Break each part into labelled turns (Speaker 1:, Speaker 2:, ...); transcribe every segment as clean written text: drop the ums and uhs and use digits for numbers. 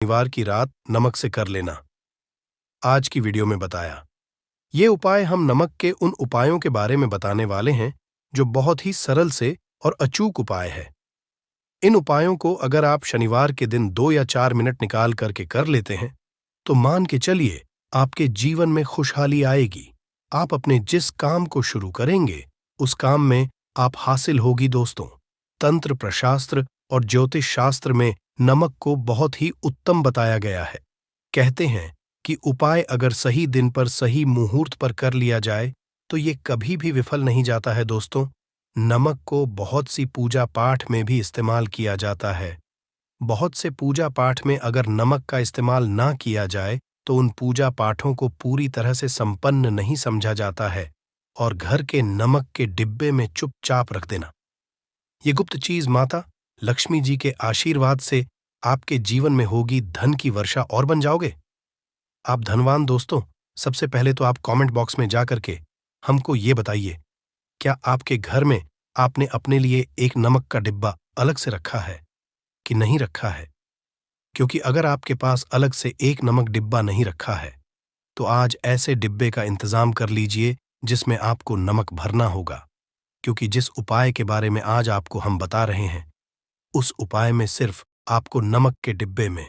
Speaker 1: शनिवार की रात नमक से कर लेना। आज की वीडियो में बताया ये उपाय हम नमक के उन उपायों के बारे में बताने वाले हैं जो बहुत ही सरल से और अचूक उपाय है। इन उपायों को अगर आप शनिवार के दिन 2 या 4 मिनट निकाल करके कर लेते हैं तो मान के चलिए आपके जीवन में खुशहाली आएगी। आप अपने जिस काम को शुरू करेंगे उस काम में आप हासिल होगी। दोस्तों, तंत्र प्रशास्त्र और ज्योतिष शास्त्र में नमक को बहुत ही उत्तम बताया गया है। कहते हैं कि उपाय अगर सही दिन पर सही मुहूर्त पर कर लिया जाए तो ये कभी भी विफल नहीं जाता है। दोस्तों, नमक को बहुत सी पूजा पाठ में भी इस्तेमाल किया जाता है। बहुत से पूजा पाठ में अगर नमक का इस्तेमाल ना किया जाए तो उन पूजा पाठों को पूरी तरह से संपन्न नहीं समझा जाता है और घर के नमक के डिब्बे में चुपचाप रख देना। ये गुप्त चीज माता लक्ष्मी जी के आशीर्वाद से आपके जीवन में होगी धन की वर्षा और बन जाओगे आप धनवान। दोस्तों, सबसे पहले तो आप कमेंट बॉक्स में जाकर के हमको ये बताइए, क्या आपके घर में आपने अपने लिए एक नमक का डिब्बा अलग से रखा है कि नहीं रखा है? क्योंकि अगर आपके पास अलग से एक नमक डिब्बा नहीं रखा है तो आज ऐसे डिब्बे का इंतजाम कर लीजिए जिसमें आपको नमक भरना होगा। क्योंकि जिस उपाय के बारे में आज आपको हम बता रहे हैं उस उपाय में सिर्फ आपको नमक के डिब्बे में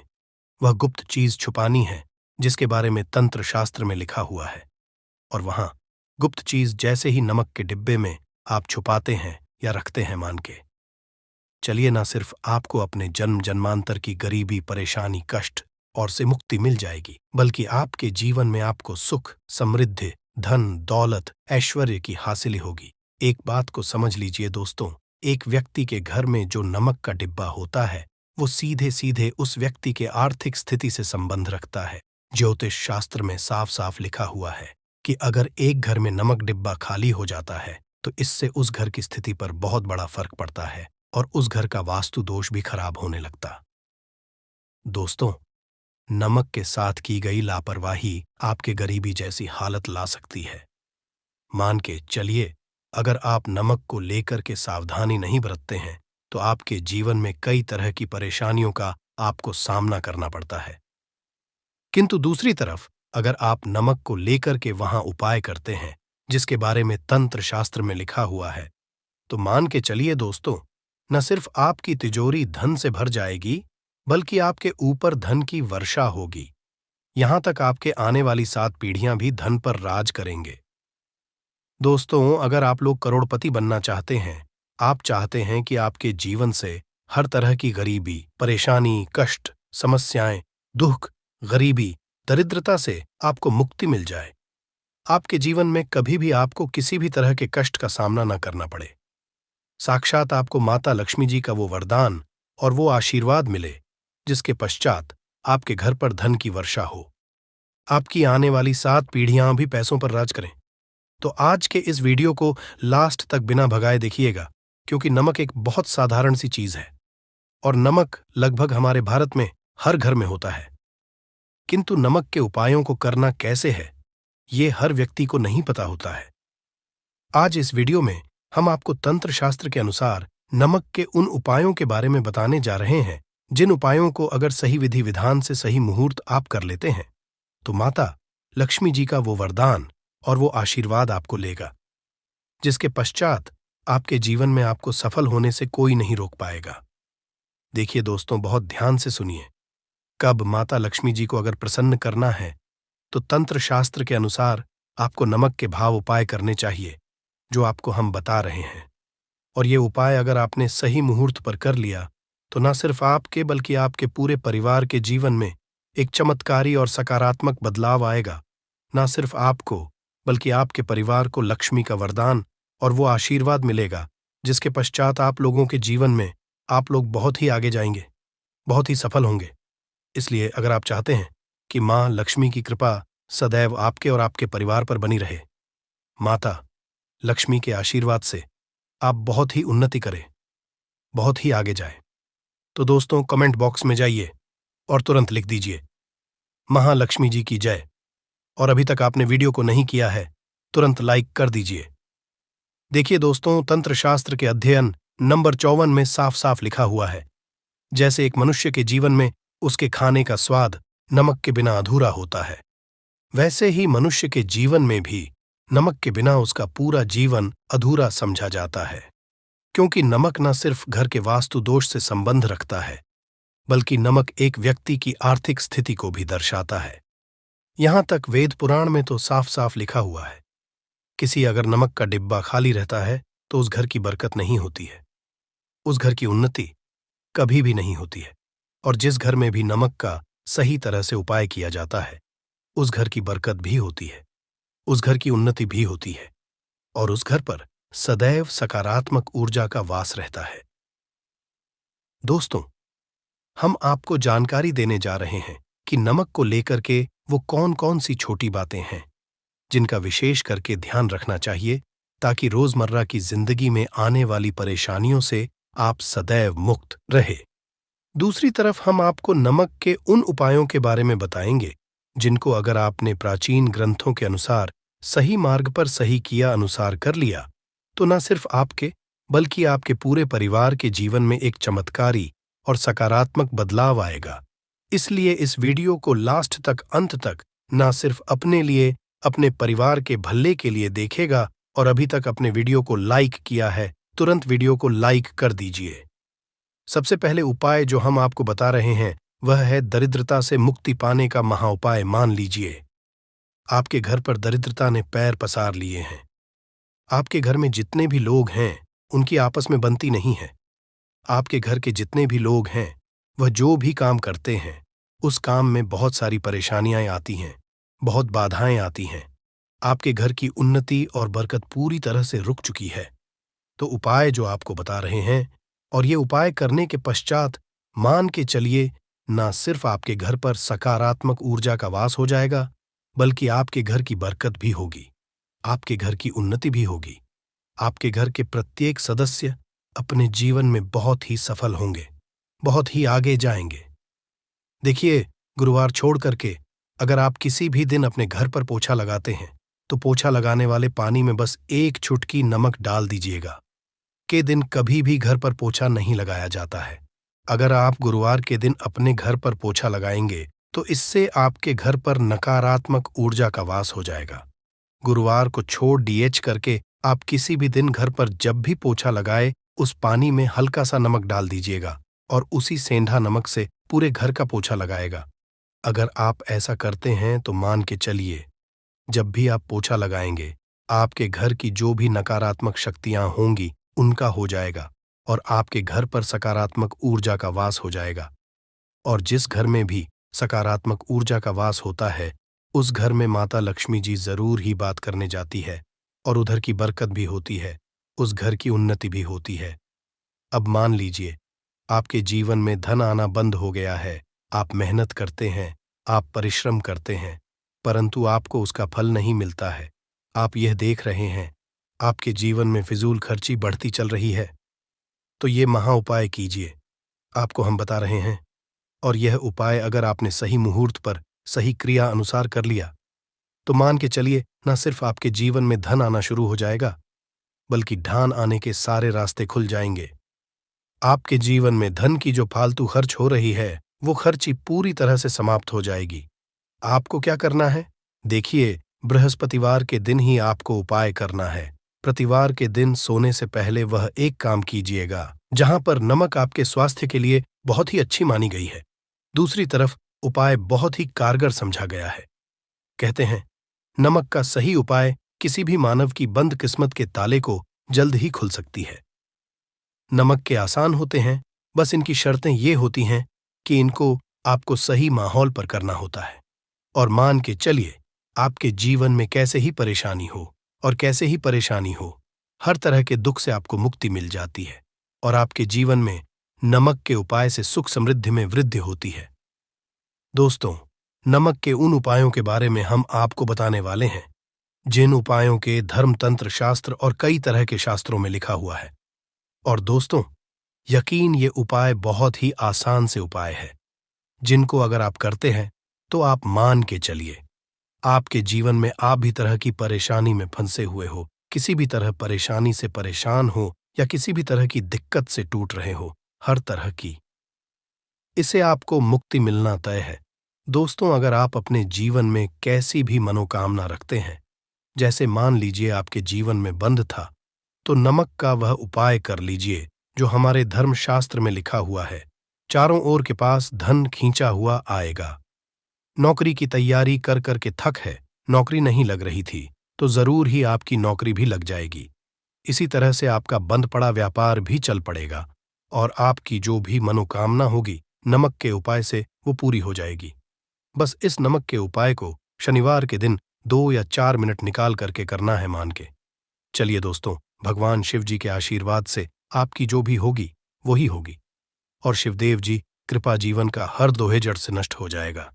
Speaker 1: वह गुप्त चीज छुपानी है जिसके बारे में तंत्र शास्त्र में लिखा हुआ है। और वहां गुप्त चीज जैसे ही नमक के डिब्बे में आप छुपाते हैं या रखते हैं, मान के चलिए ना सिर्फ आपको अपने जन्म जन्मांतर की गरीबी, परेशानी, कष्ट और से मुक्ति मिल जाएगी, बल्कि आपके जीवन में आपको सुख, समृद्धि, धन, दौलत, ऐश्वर्य की हासिल होगी। एक बात को समझ लीजिए दोस्तों, एक व्यक्ति के घर में जो नमक का डिब्बा होता है वो सीधे सीधे उस व्यक्ति के आर्थिक स्थिति से संबंध रखता है। ज्योतिष शास्त्र में साफ साफ लिखा हुआ है कि अगर एक घर में नमक डिब्बा खाली हो जाता है तो इससे उस घर की स्थिति पर बहुत बड़ा फर्क पड़ता है और उस घर का वास्तु दोष भी खराब होने लगता। दोस्तों, नमक के साथ की गई लापरवाही आपके गरीबी जैसी हालत ला सकती है। मान के चलिए अगर आप नमक को लेकर के सावधानी नहीं बरतते हैं तो आपके जीवन में कई तरह की परेशानियों का आपको सामना करना पड़ता है। किंतु दूसरी तरफ अगर आप नमक को लेकर के वहां उपाय करते हैं जिसके बारे में तंत्र शास्त्र में लिखा हुआ है तो मान के चलिए दोस्तों, न सिर्फ आपकी तिजोरी धन से भर जाएगी बल्कि आपके ऊपर धन की वर्षा होगी। यहां तक आपके आने वाली 7 पीढ़ियां भी धन पर राज करेंगे। दोस्तों, अगर आप लोग करोड़पति बनना चाहते हैं, आप चाहते हैं कि आपके जीवन से हर तरह की गरीबी, परेशानी, कष्ट, समस्याएं, दुख, गरीबी, दरिद्रता से आपको मुक्ति मिल जाए, आपके जीवन में कभी भी आपको किसी भी तरह के कष्ट का सामना न करना पड़े, साक्षात आपको माता लक्ष्मी जी का वो वरदान और वो आशीर्वाद मिले जिसके पश्चात आपके घर पर धन की वर्षा हो, आपकी आने वाली 7 पीढ़ियां भी पैसों पर राज करें, तो आज के इस वीडियो को लास्ट तक बिना भगाए देखिएगा। क्योंकि नमक एक बहुत साधारण सी चीज है और नमक लगभग हमारे भारत में हर घर में होता है, किंतु नमक के उपायों को करना कैसे है ये हर व्यक्ति को नहीं पता होता है। आज इस वीडियो में हम आपको तंत्र शास्त्र के अनुसार नमक के उन उपायों के बारे में बताने जा रहे हैं जिन उपायों को अगर सही विधि विधान से सही मुहूर्त आप कर लेते हैं तो माता लक्ष्मी जी का वो वरदान और वो आशीर्वाद आपको लेगा जिसके पश्चात आपके जीवन में आपको सफल होने से कोई नहीं रोक पाएगा। देखिए दोस्तों, बहुत ध्यान से सुनिए। कब माता लक्ष्मी जी को अगर प्रसन्न करना है तो तंत्र शास्त्र के अनुसार आपको नमक के भाव उपाय करने चाहिए जो आपको हम बता रहे हैं। और ये उपाय अगर आपने सही मुहूर्त पर कर लिया तो न सिर्फ आपके बल्कि आपके पूरे परिवार के जीवन में एक चमत्कारी और सकारात्मक बदलाव आएगा। न सिर्फ आपको बल्कि आपके परिवार को लक्ष्मी का वरदान और वो आशीर्वाद मिलेगा जिसके पश्चात आप लोगों के जीवन में आप लोग बहुत ही आगे जाएंगे, बहुत ही सफल होंगे। इसलिए अगर आप चाहते हैं कि मां लक्ष्मी की कृपा सदैव आपके और आपके परिवार पर बनी रहे, माता लक्ष्मी के आशीर्वाद से आप बहुत ही उन्नति करें, बहुत ही आगे जाएं, तो दोस्तों कमेंट बॉक्स में जाइए और तुरंत लिख दीजिए महालक्ष्मी जी की जय। और अभी तक आपने वीडियो को नहीं किया है तुरंत लाइक कर दीजिए। देखिए दोस्तों, तंत्र शास्त्र के अध्ययन नंबर 54 में साफ साफ लिखा हुआ है, जैसे एक मनुष्य के जीवन में उसके खाने का स्वाद नमक के बिना अधूरा होता है। वैसे ही मनुष्य के जीवन में भी नमक के बिना उसका पूरा जीवन अधूरा समझा जाता है, क्योंकि नमक न सिर्फ घर के वास्तु दोष से संबंध रखता है, बल्कि नमक एक व्यक्ति की आर्थिक स्थिति को भी दर्शाता है। यहां तक वेद पुराण में तो साफ साफ लिखा हुआ है, किसी अगर नमक का डिब्बा खाली रहता है तो उस घर की बरकत नहीं होती है, उस घर की उन्नति कभी भी नहीं होती है। और जिस घर में भी नमक का सही तरह से उपाय किया जाता है, उस घर की बरकत भी होती है, उस घर की उन्नति भी होती है, और उस घर पर सदैव सकारात्मक ऊर्जा का वास रहता है। दोस्तों, हम आपको जानकारी देने जा रहे हैं कि नमक को लेकर के वो कौन कौन सी छोटी बातें हैं जिनका विशेष करके ध्यान रखना चाहिए, ताकि रोजमर्रा की जिंदगी में आने वाली परेशानियों से आप सदैव मुक्त रहे। दूसरी तरफ हम आपको नमक के उन उपायों के बारे में बताएंगे जिनको अगर आपने प्राचीन ग्रंथों के अनुसार सही मार्ग पर सही किया अनुसार कर लिया, तो न सिर्फ आपके बल्कि आपके पूरे परिवार के जीवन में एक चमत्कारी और सकारात्मक बदलाव आएगा। इसलिए इस वीडियो को लास्ट तक, अंत तक न सिर्फ अपने लिए, अपने परिवार के भले के लिए देखेगा, और अभी तक अपने वीडियो को लाइक किया है, तुरंत वीडियो को लाइक कर दीजिए। सबसे पहले उपाय जो हम आपको बता रहे हैं वह है दरिद्रता से मुक्ति पाने का महाउपाय। मान लीजिए आपके घर पर दरिद्रता ने पैर पसार लिए हैं, आपके घर में जितने भी लोग हैं उनकी आपस में बनती नहीं है, आपके घर के जितने भी लोग हैं वह जो भी काम करते हैं उस काम में बहुत सारी परेशानियां आती हैं, बहुत बाधाएं आती हैं, आपके घर की उन्नति और बरकत पूरी तरह से रुक चुकी है। तो उपाय जो आपको बता रहे हैं, और ये उपाय करने के पश्चात मान के चलिए ना सिर्फ आपके घर पर सकारात्मक ऊर्जा का वास हो जाएगा, बल्कि आपके घर की बरकत भी होगी, आपके घर की उन्नति भी होगी, आपके घर के प्रत्येक सदस्य अपने जीवन में बहुत ही सफल होंगे, बहुत ही आगे जाएंगे। देखिए, गुरुवार छोड़ करके अगर आप किसी भी दिन अपने घर पर पोछा लगाते हैं तो पोछा लगाने वाले पानी में बस एक चुटकी नमक डाल दीजिएगा। के दिन कभी भी घर पर पोछा नहीं लगाया जाता है। अगर आप गुरुवार के दिन अपने घर पर पोछा लगाएंगे तो इससे आपके घर पर नकारात्मक ऊर्जा का वास हो जाएगा। गुरुवार को छोड़ डीएच करके आप किसी भी दिन घर पर जब भी पोछा लगाए उस पानी में हल्का सा नमक डाल दीजिएगा और उसी सेंधा नमक से पूरे घर का पोछा लगाएगा। अगर आप ऐसा करते हैं तो मान के चलिए, जब भी आप पोछा लगाएंगे आपके घर की जो भी नकारात्मक शक्तियां होंगी उनका हो जाएगा और आपके घर पर सकारात्मक ऊर्जा का वास हो जाएगा। और जिस घर में भी सकारात्मक ऊर्जा का वास होता है उस घर में माता लक्ष्मी जी जरूर ही बात करने जाती है और उधर की बरकत भी होती है, उस घर की उन्नति भी होती है। अब मान लीजिए आपके जीवन में धन आना बंद हो गया है, आप मेहनत करते हैं, आप परिश्रम करते हैं, परंतु आपको उसका फल नहीं मिलता है। आप यह देख रहे हैं आपके जीवन में फिजूल खर्ची बढ़ती चल रही है, तो ये महा उपाय कीजिए, आपको हम बता रहे हैं। और यह उपाय अगर आपने सही मुहूर्त पर सही क्रिया अनुसार कर लिया तो मान के चलिए न सिर्फ आपके जीवन में धन आना शुरू हो जाएगा, बल्कि ढान आने के सारे रास्ते खुल जाएंगे। आपके जीवन में धन की जो फालतू खर्च हो रही है वो खर्ची पूरी तरह से समाप्त हो जाएगी। आपको क्या करना है? देखिए, बृहस्पतिवार के दिन ही आपको उपाय करना है। प्रतिवार के दिन सोने से पहले वह एक काम कीजिएगा जहां पर नमक आपके स्वास्थ्य के लिए बहुत ही अच्छी मानी गई है, दूसरी तरफ उपाय बहुत ही कारगर समझा गया है। कहते हैं नमक का सही उपाय किसी भी मानव की बंद किस्मत के ताले को जल्द ही खुल सकती है। नमक के आसान होते हैं, बस इनकी शर्तें ये होती हैं कि इनको आपको सही माहौल पर करना होता है। और मान के चलिए आपके जीवन में कैसे ही परेशानी हो और कैसे ही परेशानी हो, हर तरह के दुख से आपको मुक्ति मिल जाती है और आपके जीवन में नमक के उपाय से सुख समृद्धि में वृद्धि होती है। दोस्तों, नमक के उन उपायों के बारे में हम आपको बताने वाले हैं जिन उपायों के धर्म, तंत्र, शास्त्र और कई तरह के शास्त्रों में लिखा हुआ है। और दोस्तों, यकीन ये उपाय बहुत ही आसान से उपाय है जिनको अगर आप करते हैं तो आप मान के चलिए आपके जीवन में आप भी तरह की परेशानी में फंसे हुए हो, किसी भी तरह परेशानी से परेशान हो या किसी भी तरह की दिक्कत से टूट रहे हो, हर तरह की इससे आपको मुक्ति मिलना तय है। दोस्तों, अगर आप अपने जीवन में कैसी भी मनोकामना रखते हैं, जैसे मान लीजिए आपके जीवन में बंध था, तो नमक का वह उपाय कर लीजिए जो हमारे धर्मशास्त्र में लिखा हुआ है। चारों ओर के पास धन खींचा हुआ आएगा। नौकरी की तैयारी कर कर के थक है, नौकरी नहीं लग रही थी, तो जरूर ही आपकी नौकरी भी लग जाएगी। इसी तरह से आपका बंद पड़ा व्यापार भी चल पड़ेगा और आपकी जो भी मनोकामना होगी नमक के उपाय से वो पूरी हो जाएगी। बस इस नमक के उपाय को शनिवार के दिन 2 या 4 मिनट निकाल करके करना है मान के। चलिए दोस्तों, भगवान शिव जी के आशीर्वाद से आपकी जो भी होगी वही होगी और शिवदेव जी कृपा जीवन का हर दोहे जड़ से नष्ट हो जाएगा।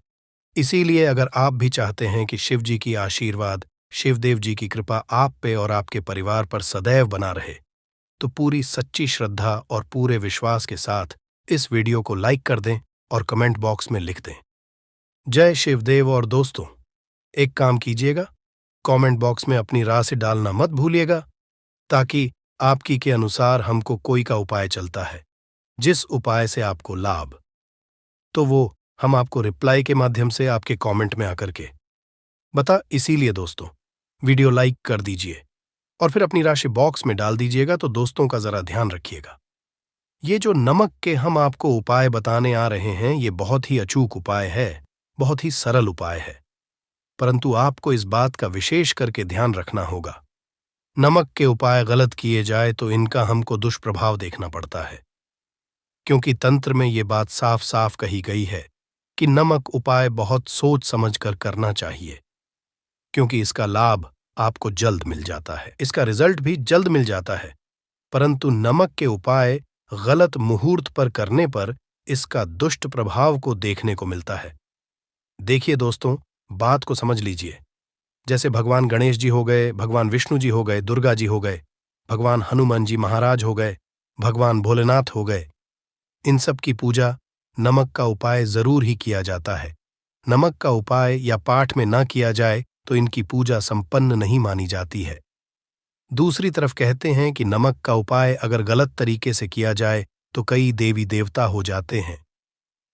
Speaker 1: इसीलिए अगर आप भी चाहते हैं कि शिव जी की आशीर्वाद, शिवदेव जी की कृपा आप पे और आपके परिवार पर सदैव बना रहे, तो पूरी सच्ची श्रद्धा और पूरे विश्वास के साथ इस वीडियो को लाइक कर दें और कमेंट बॉक्स में लिख दें जय शिवदेव। और दोस्तों, एक काम कीजिएगा, कमेंट बॉक्स में अपनी राय से डालना मत भूलिएगा, ताकि आपकी के अनुसार हमको कोई का उपाय चलता है, जिस उपाय से आपको लाभ, तो वो हम आपको रिप्लाई के माध्यम से आपके कमेंट में आकर के बता। इसीलिए दोस्तों, वीडियो लाइक कर दीजिए और फिर अपनी राशि बॉक्स में डाल दीजिएगा। तो दोस्तों का जरा ध्यान रखिएगा, ये जो नमक के हम आपको उपाय बताने आ रहे हैं, ये बहुत ही अचूक उपाय है, बहुत ही सरल उपाय है, परंतु आपको इस बात का विशेष करके ध्यान रखना होगा। नमक के उपाय गलत किए जाए तो इनका हमको दुष्प्रभाव देखना पड़ता है, क्योंकि तंत्र में ये बात साफ साफ कही गई है कि नमक उपाय बहुत सोच समझ कर करना चाहिए, क्योंकि इसका लाभ आपको जल्द मिल जाता है, इसका रिजल्ट भी जल्द मिल जाता है। परंतु नमक के उपाय गलत मुहूर्त पर करने पर इसका दुष्ट प्रभाव को देखने को मिलता है। देखिए दोस्तों, बात को समझ लीजिए। जैसे भगवान गणेश जी हो गए, भगवान विष्णु जी हो गए, दुर्गा जी हो गए, भगवान हनुमान जी महाराज हो गए, भगवान भोलेनाथ हो गए, इन सब की पूजा नमक का उपाय जरूर ही किया जाता है। नमक का उपाय या पाठ में न किया जाए तो इनकी पूजा संपन्न नहीं मानी जाती है। दूसरी तरफ कहते हैं कि नमक का उपाय अगर गलत तरीके से किया जाए तो कई देवी देवता हो जाते हैं।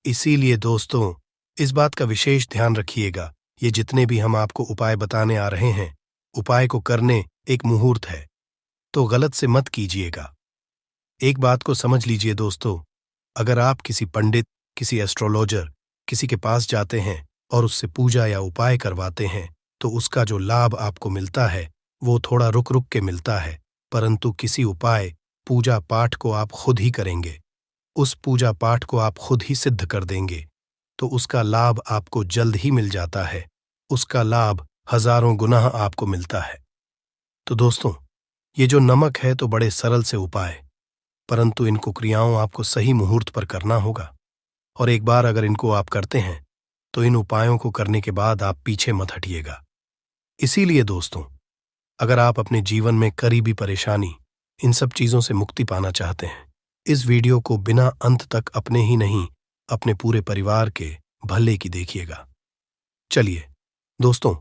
Speaker 1: इसीलिए दोस्तों, इस बात का विशेष ध्यान रखिएगा, ये जितने भी हम आपको उपाय बताने आ रहे हैं, उपाय को करने एक मुहूर्त है, तो गलत से मत कीजिएगा। एक बात को समझ लीजिए दोस्तों, अगर आप किसी पंडित, किसी एस्ट्रोलॉजर, किसी के पास जाते हैं और उससे पूजा या उपाय करवाते हैं, तो उसका जो लाभ आपको मिलता है वो थोड़ा रुक रुक के मिलता है, परंतु किसी उपाय, पूजा पाठ को आप खुद ही करेंगे, उस पूजा पाठ को आप खुद ही सिद्ध कर देंगे, तो उसका लाभ आपको जल्द ही मिल जाता है, उसका लाभ हजारों गुना आपको मिलता है। तो दोस्तों, ये जो नमक है तो बड़े सरल से उपाय, परंतु इनको क्रियाओं आपको सही मुहूर्त पर करना होगा, और एक बार अगर इनको आप करते हैं तो इन उपायों को करने के बाद आप पीछे मत हटिएगा। इसीलिए दोस्तों, अगर आप अपने जीवन में करीबी परेशानी, इन सब चीजों से मुक्ति पाना चाहते हैं, इस वीडियो को बिना अंत तक अपने ही नहीं, अपने पूरे परिवार के भले की देखिएगा। चलिए दोस्तों,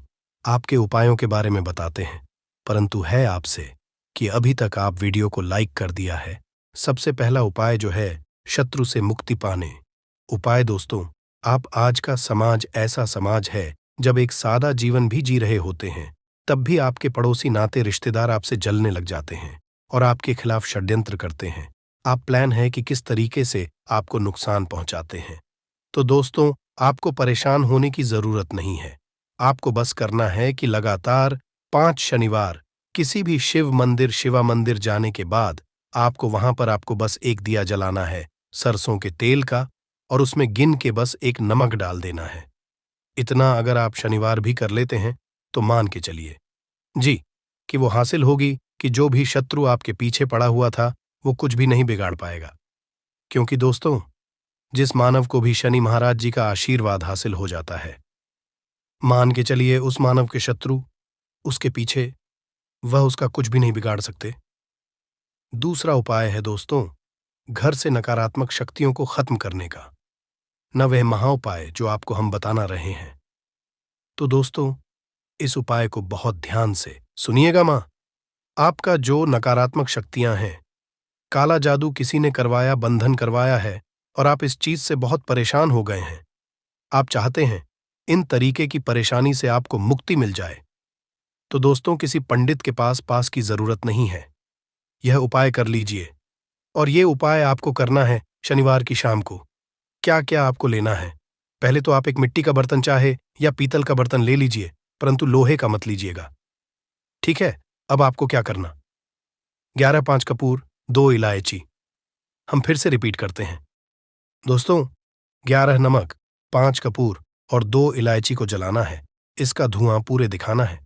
Speaker 1: आपके उपायों के बारे में बताते हैं, परंतु है आपसे कि अभी तक आप वीडियो को लाइक कर दिया है। सबसे पहला उपाय जो है शत्रु से मुक्ति पाने उपाय। दोस्तों, आप आज का समाज ऐसा समाज है जब एक सादा जीवन भी जी रहे होते हैं, तब भी आपके पड़ोसी नाते रिश्तेदार आपसे जलने लग जाते हैं और आपके खिलाफ षड्यंत्र करते हैं। आप प्लान है कि किस तरीके से आपको नुकसान पहुंचाते हैं। तो दोस्तों, आपको परेशान होने की जरूरत नहीं है। आपको बस करना है कि लगातार 5 शनिवार किसी भी शिव मंदिर, शिवा मंदिर जाने के बाद आपको वहां पर आपको बस एक दिया जलाना है सरसों के तेल का, और उसमें गिन के बस एक नमक डाल देना है। इतना अगर आप शनिवार भी कर लेते हैं तो मान के चलिए जी कि वो हासिल होगी कि जो भी शत्रु आपके पीछे पड़ा हुआ था वो कुछ भी नहीं बिगाड़ पाएगा। क्योंकि दोस्तों, जिस मानव को भी शनि महाराज जी का आशीर्वाद हासिल हो जाता है, मान के चलिए उस मानव के शत्रु उसके पीछे, वह उसका कुछ भी नहीं बिगाड़ सकते। दूसरा उपाय है दोस्तों, घर से नकारात्मक शक्तियों को खत्म करने का, न वह महाउपाय जो आपको हम बताना रहे हैं। तो दोस्तों, इस उपाय को बहुत ध्यान से सुनिएगा। मां, आपका जो नकारात्मक शक्तियां हैं, काला जादू किसी ने करवाया, बंधन करवाया है, और आप इस चीज से बहुत परेशान हो गए हैं। आप चाहते हैं इन तरीके की परेशानी से आपको मुक्ति मिल जाए। तो दोस्तों, किसी पंडित के पास की जरूरत नहीं है। यह उपाय कर लीजिए। और ये उपाय आपको करना है शनिवार की शाम को। क्या क्या आपको लेना है? पहले तो आप एक मिट्टी का बर्तन चाहे या पीतल का बर्तन ले लीजिए, परंतु लोहे का मत लीजिएगा। ठीक है? अब आपको क्या करना? 11 5 कपूर, 2 इलायची। हम फिर से रिपीट करते हैं दोस्तों। 11 नमक, 5 कपूर और 2 इलायची को जलाना है। इसका धुआं पूरे दिखाना है।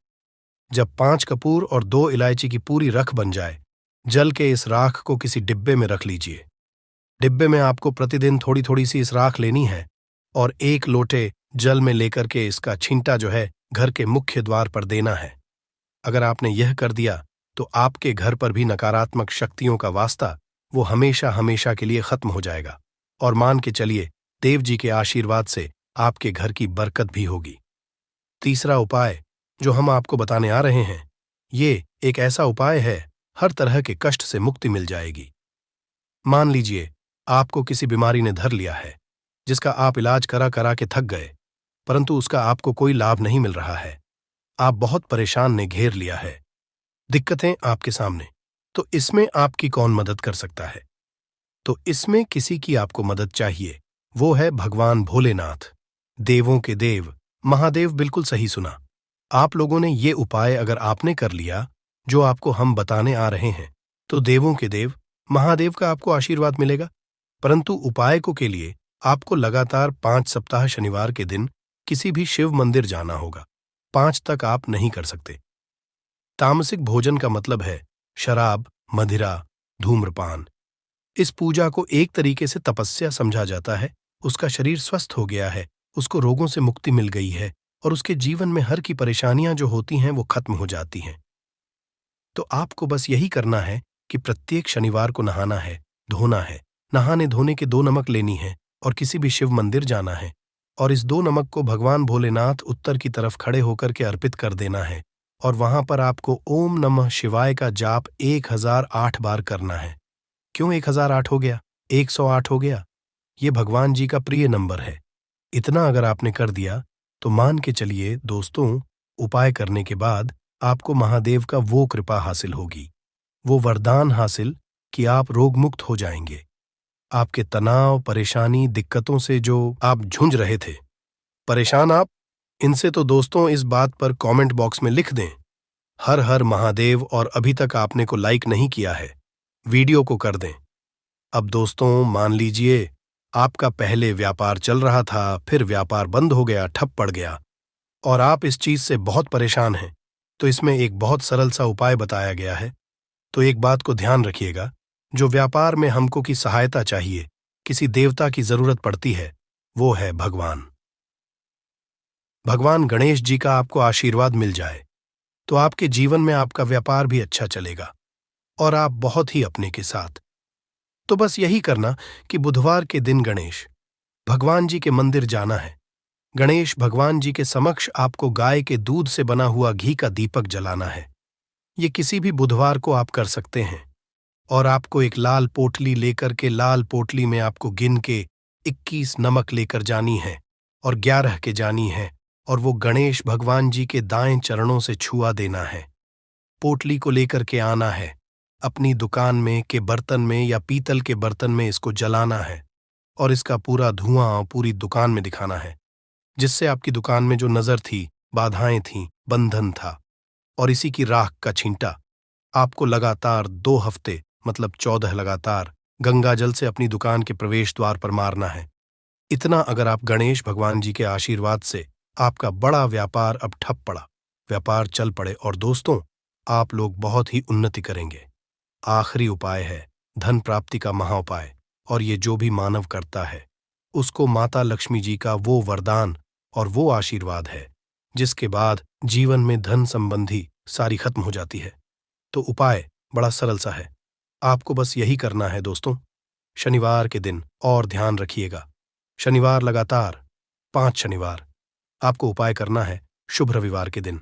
Speaker 1: जब 5 कपूर और 2 इलायची की पूरी रख बन जाए, जल के इस राख को किसी डिब्बे में रख लीजिए। डिब्बे में आपको प्रतिदिन थोड़ी थोड़ी सी इस राख लेनी है और 1 लोटे जल में लेकर के इसका छींटा जो है घर के मुख्य द्वार पर देना है। अगर आपने यह कर दिया तो आपके घर पर भी नकारात्मक शक्तियों का वास्ता वो हमेशा हमेशा के लिए खत्म हो जाएगा। और मान के चलिए, देव जी के आशीर्वाद से आपके घर की बरकत भी होगी। तीसरा उपाय जो हम आपको बताने आ रहे हैं, ये एक ऐसा उपाय है, हर तरह के कष्ट से मुक्ति मिल जाएगी। मान लीजिए आपको किसी बीमारी ने धर लिया है, जिसका आप इलाज करा करा के थक गए, परंतु उसका आपको कोई लाभ नहीं मिल रहा है। आप बहुत परेशान ने घेर लिया है, दिक्कतें आपके सामने। तो इसमें आपकी कौन मदद कर सकता है? तो इसमें किसी की आपको मदद चाहिए, वो है भगवान भोलेनाथ, देवों के देव महादेव। बिल्कुल सही सुना। आप लोगों ने ये उपाय अगर आपने कर लिया जो आपको हम बताने आ रहे हैं, तो देवों के देव महादेव का आपको आशीर्वाद मिलेगा। परंतु उपाय को के लिए आपको लगातार 5 सप्ताह शनिवार के दिन किसी भी शिव मंदिर जाना होगा। 5 तक आप नहीं कर सकते। तामसिक भोजन का मतलब है शराब, मदिरा, धूम्रपान। इस पूजा को एक तरीके से तपस्या समझा जाता है। उसका शरीर स्वस्थ हो गया है, उसको रोगों से मुक्ति मिल गई है और उसके जीवन में हर की परेशानियां जो होती हैं वो खत्म हो जाती हैं। तो आपको बस यही करना है कि प्रत्येक शनिवार को नहाना है, धोना है। नहाने धोने के 2 नमक लेनी है और किसी भी शिव मंदिर जाना है और इस 2 नमक को भगवान भोलेनाथ उत्तर की तरफ खड़े होकर के अर्पित कर देना है। और वहां पर आपको ओम नमः शिवाय का जाप 1008 बार करना है। क्यों 1008 हो गया, 108 हो गया? ये भगवान जी का प्रिय नंबर है। इतना अगर आपने कर दिया तो मान के चलिए दोस्तों, उपाय करने के बाद आपको महादेव का वो कृपा हासिल होगी, वो वरदान हासिल कि आप रोग मुक्त हो जाएंगे। आपके तनाव, परेशानी, दिक्कतों से जो आप झुंझ रहे थे, परेशान आप इनसे, तो दोस्तों इस बात पर कमेंट बॉक्स में लिख दें हर हर महादेव। और अभी तक आपने को लाइक नहीं किया है, वीडियो को कर दें। अब दोस्तों मान लीजिए आपका पहले व्यापार चल रहा था, फिर व्यापार बंद हो गया, ठप पड़ गया और आप इस चीज से बहुत परेशान हैं। तो इसमें एक बहुत सरल सा उपाय बताया गया है। तो एक बात को ध्यान रखिएगा, जो व्यापार में हमको की सहायता चाहिए, किसी देवता की जरूरत पड़ती है, वो है भगवान। भगवान गणेश जी का आपको आशीर्वाद मिल जाए तो आपके जीवन में आपका व्यापार भी अच्छा चलेगा और आप बहुत ही अपने के साथ। तो बस यही करना कि बुधवार के दिन गणेश भगवान जी के मंदिर जाना है। गणेश भगवान जी के समक्ष आपको गाय के दूध से बना हुआ घी का दीपक जलाना है। ये किसी भी बुधवार को आप कर सकते हैं। और आपको एक लाल पोटली लेकर के, लाल पोटली में आपको गिन के 21 नमक लेकर जानी है और 11 के जानी है और वो गणेश भगवान जी के दाएं चरणों से छुआ देना है। पोटली को लेकर के आना है, अपनी दुकान में के बर्तन में या पीतल के बर्तन में इसको जलाना है और इसका पूरा धुआं पूरी दुकान में दिखाना है, जिससे आपकी दुकान में जो नजर थी, बाधाएं थीं, बंधन था। और इसी की राख का छींटा आपको लगातार 2 हफ्ते मतलब 14 लगातार गंगा जल से अपनी दुकान के प्रवेश द्वार पर मारना है। इतना अगर आप गणेश भगवान जी के आशीर्वाद से आपका बड़ा व्यापार अब ठप पड़ा, व्यापार चल पड़े और दोस्तों आप लोग बहुत ही उन्नति करेंगे। आखिरी उपाय है धन प्राप्ति का महाउपाय, और ये जो भी मानव करता है उसको माता लक्ष्मी जी का वो वरदान और वो आशीर्वाद है जिसके बाद जीवन में धन संबंधी सारी खत्म हो जाती है। तो उपाय बड़ा सरल सा है, आपको बस यही करना है दोस्तों। शनिवार के दिन और ध्यान रखिएगा, शनिवार लगातार 5 शनिवार आपको उपाय करना है। शुभ रविवार के दिन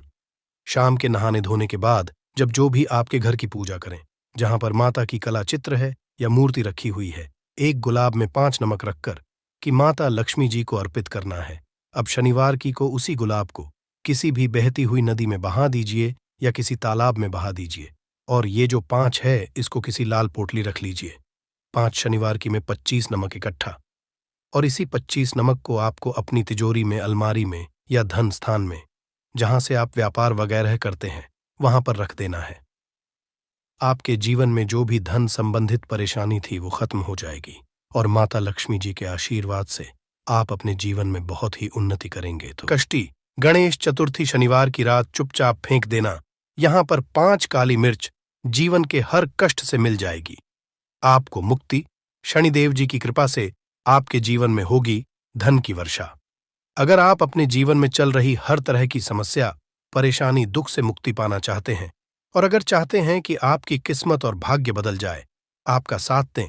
Speaker 1: शाम के नहाने धोने के बाद जब जो भी आपके घर की पूजा करें, जहां पर माता की कला चित्र है या मूर्ति रखी हुई है, एक गुलाब में 5 नमक रखकर कि माता लक्ष्मी जी को अर्पित करना है। अब शनिवार की को उसी गुलाब को किसी भी बहती हुई नदी में बहा दीजिए या किसी तालाब में बहा दीजिए। और ये जो 5 है इसको किसी लाल पोटली रख लीजिए। 5 शनिवार की में 25 नमक इकट्ठा। और इसी 25 नमक को आपको अपनी तिजोरी में, अलमारी में या धन स्थान में, जहां से आप व्यापार वगैरह करते हैं, वहां पर रख देना है। आपके जीवन में जो भी धन संबंधित परेशानी थी वो खत्म हो जाएगी और माता लक्ष्मी जी के आशीर्वाद से आप अपने जीवन में बहुत ही उन्नति करेंगे। तो कष्टी गणेश चतुर्थी शनिवार की रात चुपचाप फेंक देना। यहां पर 5 काली मिर्च जीवन के हर कष्ट से मिल जाएगी। आपको मुक्ति शनिदेव जी की कृपा से आपके जीवन में होगी धन की वर्षा। अगर आप अपने जीवन में चल रही हर तरह की समस्या, परेशानी, दुख से मुक्ति पाना चाहते हैं और अगर चाहते हैं कि आपकी किस्मत और भाग्य बदल जाए, आपका साथ दें,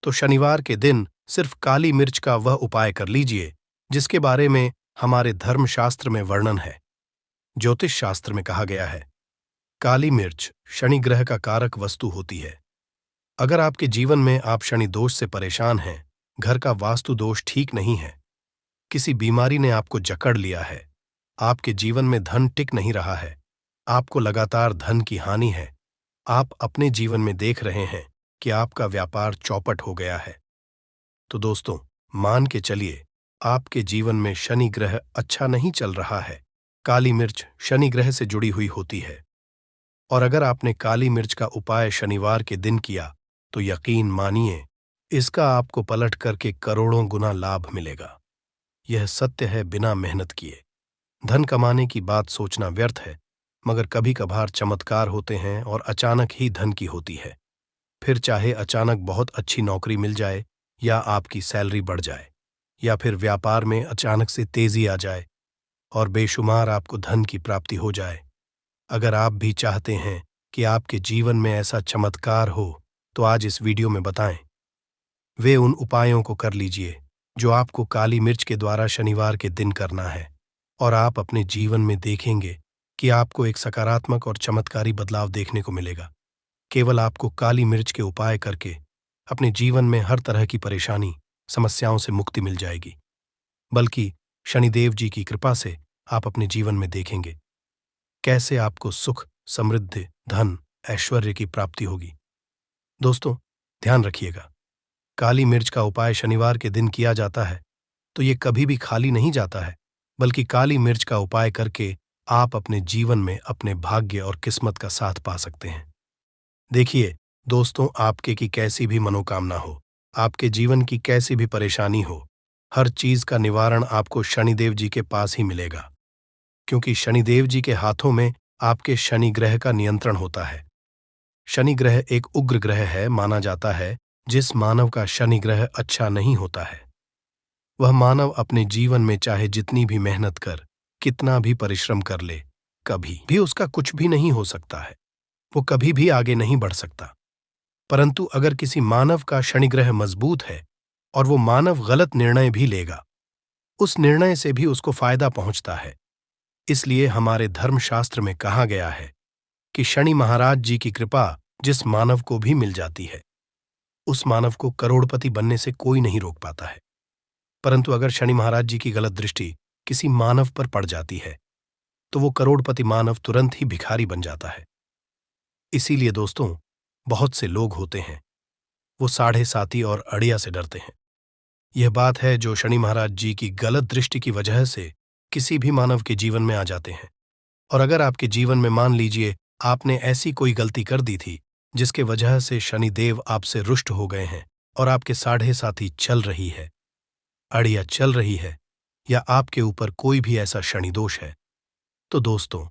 Speaker 1: तो शनिवार के दिन सिर्फ काली मिर्च का वह उपाय कर लीजिए जिसके बारे में हमारे धर्मशास्त्र में वर्णन है। ज्योतिष शास्त्र में कहा गया है, काली मिर्च शनि ग्रह का कारक वस्तु होती है। अगर आपके जीवन में आप शनि दोष से परेशान हैं, घर का वास्तु दोष ठीक नहीं है, किसी बीमारी ने आपको जकड़ लिया है, आपके जीवन में धन टिक नहीं रहा है, आपको लगातार धन की हानि है, आप अपने जीवन में देख रहे हैं कि आपका व्यापार चौपट हो गया है, तो दोस्तों मान के चलिए आपके जीवन में शनि ग्रह अच्छा नहीं चल रहा है। काली मिर्च शनि ग्रह से जुड़ी हुई होती है और अगर आपने काली मिर्च का उपाय शनिवार के दिन किया तो यकीन मानिए इसका आपको पलट करके करोड़ों गुना लाभ मिलेगा। यह सत्य है बिना मेहनत किए। धन कमाने की बात सोचना व्यर्थ है, मगर कभी कभार चमत्कार होते हैं और अचानक ही धन की होती है। फिर चाहे अचानक बहुत अच्छी नौकरी मिल जाए या आपकी सैलरी बढ़ जाए या फिर व्यापार में अचानक से तेजी आ जाए और बेशुमार आपको धन की प्राप्ति हो जाए। अगर आप भी चाहते हैं कि आपके जीवन में ऐसा चमत्कार हो तो आज इस वीडियो में बताएं वे उन उपायों को कर लीजिए जो आपको काली मिर्च के द्वारा शनिवार के दिन करना है और आप अपने जीवन में देखेंगे कि आपको एक सकारात्मक और चमत्कारी बदलाव देखने को मिलेगा। केवल आपको काली मिर्च के उपाय करके अपने जीवन में हर तरह की परेशानी, समस्याओं से मुक्ति मिल जाएगी, बल्कि शनिदेव जी की कृपा से आप अपने जीवन में देखेंगे कैसे आपको सुख, समृद्धि, धन, ऐश्वर्य की प्राप्ति होगी। दोस्तों ध्यान रखिएगा, काली मिर्च का उपाय शनिवार के दिन किया जाता है तो ये कभी भी खाली नहीं जाता है, बल्कि काली मिर्च का उपाय करके आप अपने जीवन में अपने भाग्य और किस्मत का साथ पा सकते हैं। देखिए दोस्तों, आपके की कैसी भी मनोकामना हो, आपके जीवन की कैसी भी परेशानी हो, हर चीज का निवारण आपको शनिदेव जी के पास ही मिलेगा, क्योंकि शनिदेव जी के हाथों में आपके शनि ग्रह का नियंत्रण होता है। शनि ग्रह एक उग्र ग्रह है। माना जाता है जिस मानव का शनि ग्रह अच्छा नहीं होता है वह मानव अपने जीवन में चाहे जितनी भी मेहनत कर, कितना भी परिश्रम कर ले, कभी भी उसका कुछ भी नहीं हो सकता है, वो कभी भी आगे नहीं बढ़ सकता। परंतु अगर किसी मानव का शनि ग्रह मजबूत है और वो मानव गलत निर्णय भी लेगा, उस निर्णय से भी उसको फायदा पहुंचता है। इसलिए हमारे धर्मशास्त्र में कहा गया है कि शनि महाराज जी की कृपा जिस मानव को भी मिल जाती है उस मानव को करोड़पति बनने से कोई नहीं रोक पाता है। परंतु अगर शनि महाराज जी की गलत दृष्टि किसी मानव पर पड़ जाती है तो वो करोड़पति मानव तुरंत ही भिखारी बन जाता है। इसीलिए दोस्तों बहुत से लोग होते हैं वो साढ़े साती और अड़िया से डरते हैं। यह बात है जो शनि महाराज जी की गलत दृष्टि की वजह से किसी भी मानव के जीवन में आ जाते हैं। और अगर आपके जीवन में मान लीजिए आपने ऐसी कोई गलती कर दी थी जिसके वजह से शनिदेव आपसे रुष्ट हो गए हैं और आपके साढ़े साथी चल रही है, अड़िया चल रही है, या आपके ऊपर कोई भी ऐसा शनि दोष है, तो दोस्तों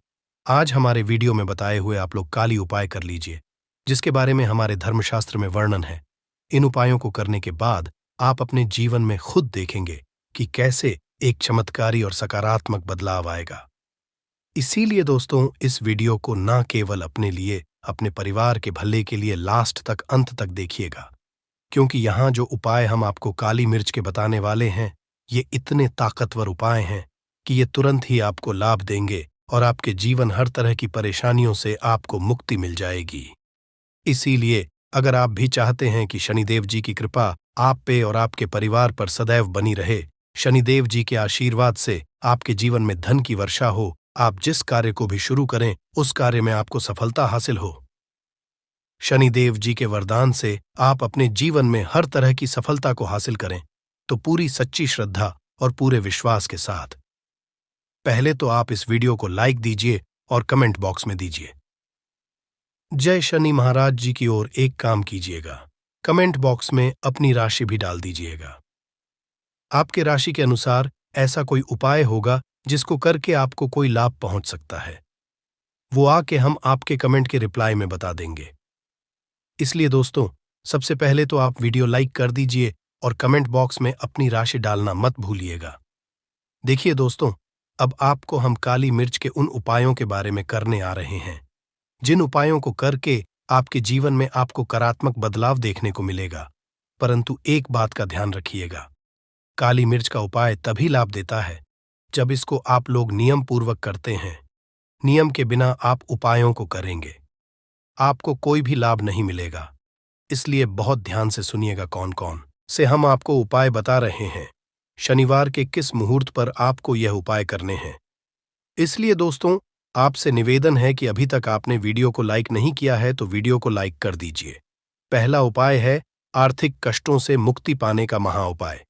Speaker 1: आज हमारे वीडियो में बताए हुए आप लोग काली उपाय कर लीजिए जिसके बारे में हमारे धर्मशास्त्र में वर्णन है। इन उपायों को करने के बाद आप अपने जीवन में खुद देखेंगे कि कैसे एक चमत्कारी और सकारात्मक बदलाव आएगा। इसीलिए दोस्तों इस वीडियो को न केवल अपने लिए, अपने परिवार के भले के लिए लास्ट तक, अंत तक देखिएगा, क्योंकि यहाँ जो उपाय हम आपको काली मिर्च के बताने वाले हैं ये इतने ताकतवर उपाय हैं कि ये तुरंत ही आपको लाभ देंगे और आपके जीवन हर तरह की परेशानियों से आपको मुक्ति मिल जाएगी। इसीलिए अगर आप भी चाहते हैं कि शनिदेव जी की कृपा आप पे और आपके परिवार पर सदैव बनी रहे। शनिदेव जी के आशीर्वाद से आपके जीवन में धन की वर्षा हो। आप जिस कार्य को भी शुरू करें उस कार्य में आपको सफलता हासिल हो। शनिदेव जी के वरदान से आप अपने जीवन में हर तरह की सफलता को हासिल करें, तो पूरी सच्ची श्रद्धा और पूरे विश्वास के साथ। पहले तो आप इस वीडियो को लाइक दीजिए और कमेंट बॉक्स में दीजिए जय शनि महाराज जी की ओर एक काम कीजिएगा। कमेंट बॉक्स में अपनी राशि भी डाल दीजिएगा। आपके राशि के अनुसार ऐसा कोई उपाय होगा जिसको करके आपको कोई लाभ पहुंच सकता है, वो आके हम आपके कमेंट के रिप्लाई में बता देंगे। इसलिए दोस्तों, सबसे पहले तो आप वीडियो लाइक कर दीजिए और कमेंट बॉक्स में अपनी राशि डालना मत भूलिएगा। देखिए दोस्तों, अब आपको हम काली मिर्च के उन उपायों के बारे में करने आ रहे हैं जिन उपायों को करके आपके जीवन में आपको सकारात्मक बदलाव देखने को मिलेगा। परंतु एक बात का ध्यान रखिएगा, काली मिर्च का उपाय तभी लाभ देता है जब इसको आप लोग नियम पूर्वक करते हैं। नियम के बिना आप उपायों को करेंगे, आपको कोई भी लाभ नहीं मिलेगा। इसलिए बहुत ध्यान से सुनिएगा कौन कौन से हम आपको उपाय बता रहे हैं, शनिवार के किस मुहूर्त पर आपको यह उपाय करने हैं। इसलिए दोस्तों, आपसे निवेदन है कि अभी तक आपने वीडियो को लाइक नहीं किया है तो वीडियो को लाइक कर दीजिए। पहला उपाय है आर्थिक कष्टों से मुक्ति पाने का महा उपाय।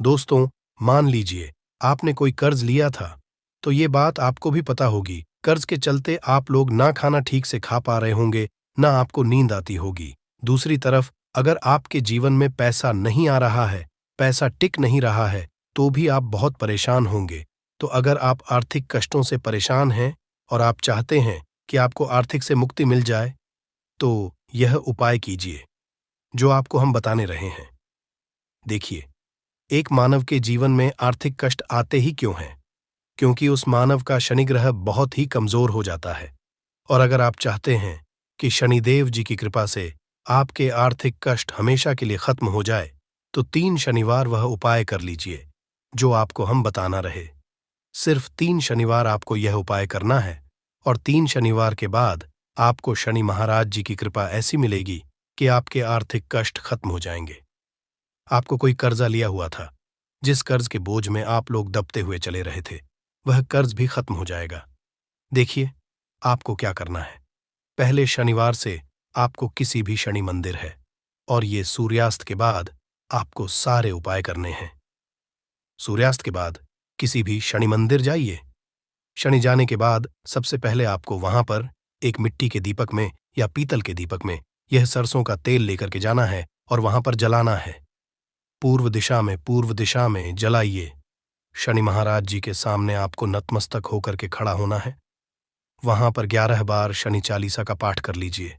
Speaker 1: दोस्तों, मान लीजिए आपने कोई कर्ज लिया था, तो ये बात आपको भी पता होगी। कर्ज के चलते आप लोग ना खाना ठीक से खा पा रहे होंगे, ना आपको नींद आती होगी। दूसरी तरफ अगर आपके जीवन में पैसा नहीं आ रहा है, पैसा टिक नहीं रहा है, तो भी आप बहुत परेशान होंगे। तो अगर आप आर्थिक कष्टों से परेशान हैं और आप चाहते हैं कि आपको आर्थिक से मुक्ति मिल जाए, तो यह उपाय कीजिए जो आपको हम बताने रहे हैं। देखिए, एक मानव के जीवन में आर्थिक कष्ट आते ही क्यों हैं? क्योंकि उस मानव का शनि ग्रह बहुत ही कमजोर हो जाता है। और अगर आप चाहते हैं कि शनिदेव जी की कृपा से आपके आर्थिक कष्ट हमेशा के लिए खत्म हो जाए, तो 3 शनिवार वह उपाय कर लीजिए जो आपको हम बताना रहे। सिर्फ 3 शनिवार आपको यह उपाय करना है और 3 शनिवार के बाद आपको शनि महाराज जी की कृपा ऐसी मिलेगी कि आपके आर्थिक कष्ट खत्म हो जाएंगे। आपको कोई कर्जा लिया हुआ था, जिस कर्ज के बोझ में आप लोग दबते हुए चले रहे थे, वह कर्ज भी खत्म हो जाएगा। देखिए, आपको क्या करना है। पहले शनिवार से आपको किसी भी शनि मंदिर है और ये सूर्यास्त के बाद आपको सारे उपाय करने हैं। सूर्यास्त के बाद किसी भी शनि मंदिर जाइए। शनि जाने के बाद सबसे पहले आपको वहां पर एक मिट्टी के दीपक में या पीतल के दीपक में यह सरसों का तेल लेकर के जाना है और वहां पर जलाना है। पूर्व दिशा में जलाइए। शनि महाराज जी के सामने आपको नतमस्तक होकर के खड़ा होना है। वहां पर 11 बार शनि चालीसा का पाठ कर लीजिए।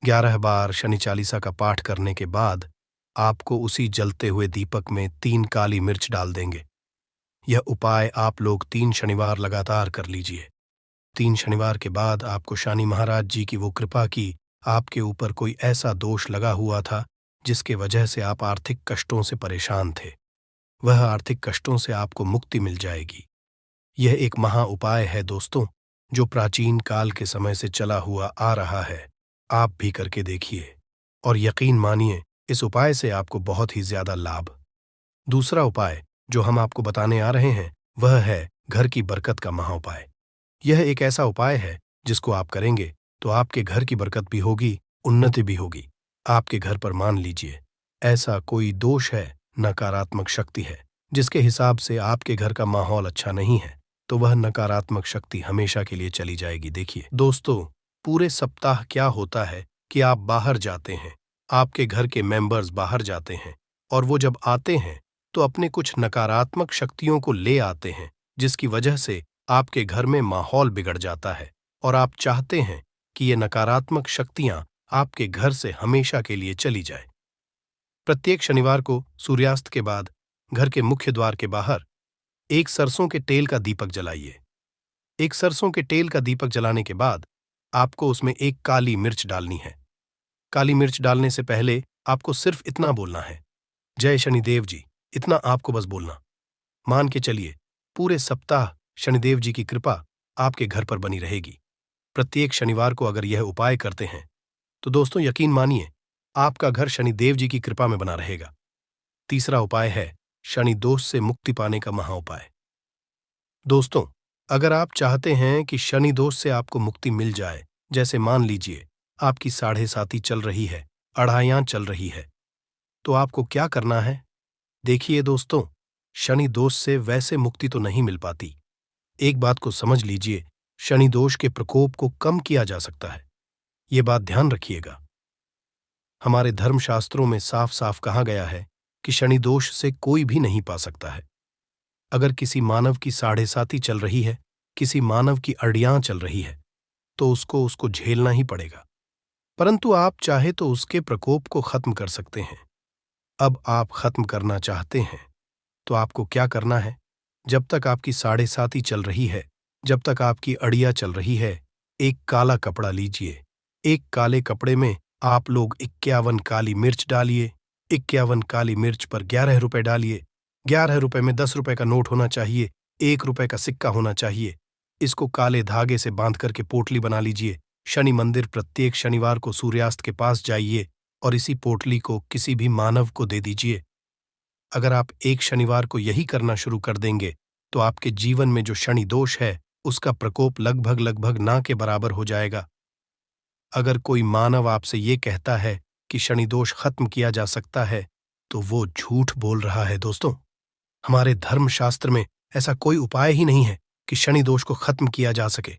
Speaker 1: 11 बार शनि चालीसा का पाठ करने के बाद आपको उसी जलते हुए दीपक में 3 काली मिर्च डाल देंगे। यह उपाय आप लोग 3 शनिवार लगातार कर लीजिए। 3 शनिवार के बाद आपको शनि महाराज जी की वो कृपा की आपके ऊपर कोई ऐसा दोष लगा हुआ था जिसके वजह से आप आर्थिक कष्टों से परेशान थे, वह आर्थिक कष्टों से आपको मुक्ति मिल जाएगी। यह एक महा उपाय है दोस्तों, जो प्राचीन काल के समय से चला हुआ आ रहा है। आप भी करके देखिए और यकीन मानिए, इस उपाय से आपको बहुत ही ज्यादा लाभ। दूसरा उपाय जो हम आपको बताने आ रहे हैं वह है घर की बरकत का महा उपाय। यह एक ऐसा उपाय है जिसको आप करेंगे तो आपके घर की बरकत भी होगी, उन्नति भी होगी। आपके घर पर मान लीजिए ऐसा कोई दोष है, नकारात्मक शक्ति है, जिसके हिसाब से आपके घर का माहौल अच्छा नहीं है, तो वह नकारात्मक शक्ति हमेशा के लिए चली जाएगी। देखिए दोस्तों, पूरे सप्ताह क्या होता है कि आप बाहर जाते हैं, आपके घर के मेंबर्स बाहर जाते हैं और वो जब आते हैं तो अपने कुछ नकारात्मक शक्तियों को ले आते हैं, जिसकी वजह से आपके घर में माहौल बिगड़ जाता है और आप चाहते हैं कि ये नकारात्मक शक्तियां आपके घर से हमेशा के लिए चली जाए। प्रत्येक शनिवार को सूर्यास्त के बाद घर के मुख्य द्वार के बाहर एक सरसों के तेल का दीपक जलाइए। एक सरसों के तेल का दीपक जलाने के बाद आपको उसमें एक काली मिर्च डालनी है। काली मिर्च डालने से पहले आपको सिर्फ इतना बोलना है, जय शनिदेव जी। इतना आपको बस बोलना। मान के चलिए पूरे सप्ताह शनिदेव जी की कृपा आपके घर पर बनी रहेगी। प्रत्येक शनिवार को अगर यह उपाय करते हैं तो दोस्तों यकीन मानिए आपका घर शनिदेव जी की कृपा में बना रहेगा। तीसरा उपाय है शनि दोष से मुक्ति पाने का महाउपाय। दोस्तों, अगर आप चाहते हैं कि शनि दोष से आपको मुक्ति मिल जाए, जैसे मान लीजिए आपकी साढ़े साती चल रही है, अढ़ाइयां चल रही है, तो आपको क्या करना है? देखिए दोस्तों, शनि दोष से वैसे मुक्ति तो नहीं मिल पाती। एक बात को समझ लीजिए, शनि दोष के प्रकोप को कम किया जा सकता है। ये बात ध्यान रखिएगा। हमारे धर्मशास्त्रों में साफ साफ कहा गया है कि शनि दोष से कोई भी नहीं पा सकता है। अगर किसी मानव की साढ़े साती चल रही है, किसी मानव की अड़ियां चल रही है, तो उसको झेलना ही पड़ेगा। परंतु आप चाहे तो उसके प्रकोप को खत्म कर सकते हैं। अब आप खत्म करना चाहते हैं तो आपको क्या करना है? जब तक आपकी साढ़े साती चल रही है, जब तक आपकी अड़िया चल रही है, एक काला कपड़ा लीजिए। एक काले कपड़े में आप लोग 51 काली मिर्च डालिए। 51 काली मिर्च पर 11 रुपए डालिए। 11 रुपए में 10 रुपए का नोट होना चाहिए, 1 रुपए का सिक्का होना चाहिए। इसको काले धागे से बांध करके पोटली बना लीजिए। शनि मंदिर प्रत्येक शनिवार को सूर्यास्त के पास जाइए और इसी पोटली को किसी भी मानव को दे दीजिए। अगर आप एक शनिवार को यही करना शुरू कर देंगे तो आपके जीवन में जो शनि दोष है उसका प्रकोप लगभग ना के बराबर हो जाएगा। अगर कोई मानव आपसे ये कहता है कि शनि दोष खत्म किया जा सकता है तो वो झूठ बोल रहा है दोस्तों। हमारे धर्मशास्त्र में ऐसा कोई उपाय ही नहीं है कि शनि दोष को खत्म किया जा सके।